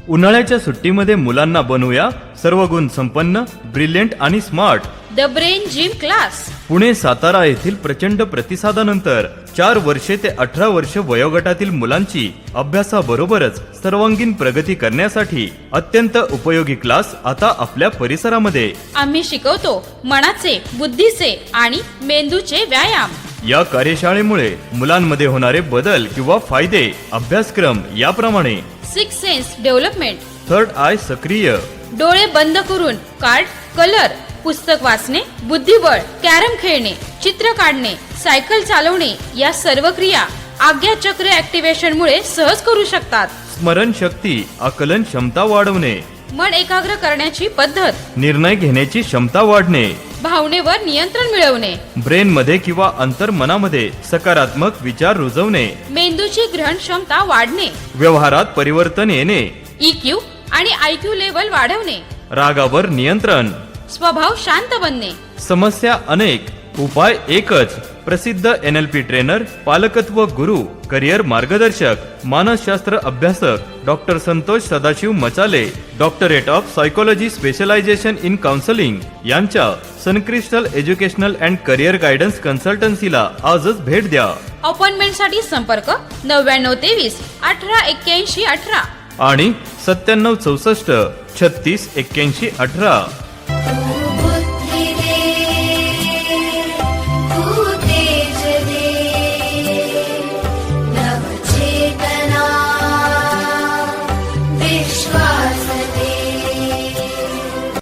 उन्हाळ्याच्या सुट्टीमध्ये मुलांना बनवूया सर्व गुण संपन्न, ब्रिलियंट आणि smart. The brain gym class. Pune Satara येथील प्रचंड प्रतिसादानंतर 4 वर्षे ते 18 वर्ष वयोगटातील मुलांची अभ्यासाबरोबरच सर्वांगीण प्रगती करण्यासाठी अत्यंत उपयोगी क्लास आता आपल्या परिसरामध्ये. आम्ही शिकवतो मनाचे, बुद्धीचे आणि मेंदूचे व्यायाम. या कार्यशाळेमुळे मुलांमध्ये होणारे बदल किंवा फायदे अभ्यासक्रम याप्रमाणे: 6 सेन्स डेव्हलपमेंट, थर्ड आय सक्रिय, डोळे बंद करून कार्ड कलर, पुस्तक वाचणे, बुद्धिबळ, कॅरम खेळणे, चित्र काढणे, सायकल चालवणे या सर्व क्रिया आज्ञाचक्र ऍक्टिव्हेशन मुळे सहज करू शकतात. स्मरणशक्ती, आकलन क्षमता वाढवणे, मन एकाग्र करण्याची पद्धत, निर्णय घेण्याची क्षमता वाढणे, भावनेवर नियंत्रण मिळवणे, ब्रेन मध्ये किंवा अंतर्मनामध्ये सकारात्मक विचार रुजवणे, मेंदूची ग्रहण क्षमता वाढणे, व्यवहारात परिवर्तन येणे, EQ आणि IQ लेवल वाढवणे, रागावर नियंत्रण, स्वभाव शांत बनणे. समस्या अनेक, उपाय एकच. प्रसिद्ध NLP ट्रेनर, पालकत्व गुरु, करिअर मार्गदर्शक, मानसशास्त्र अभ्यासक doctor Santosh Sadashiv Machale, doctorate of psychology specialization in counselling यांच्या sun crystal educational and career guidance कन्सल्टन्सीला आजच भेट द्या. अपॉइंटमेंटसाठी संपर्क 9923 18 81 18 आणि 9764 36 81 18.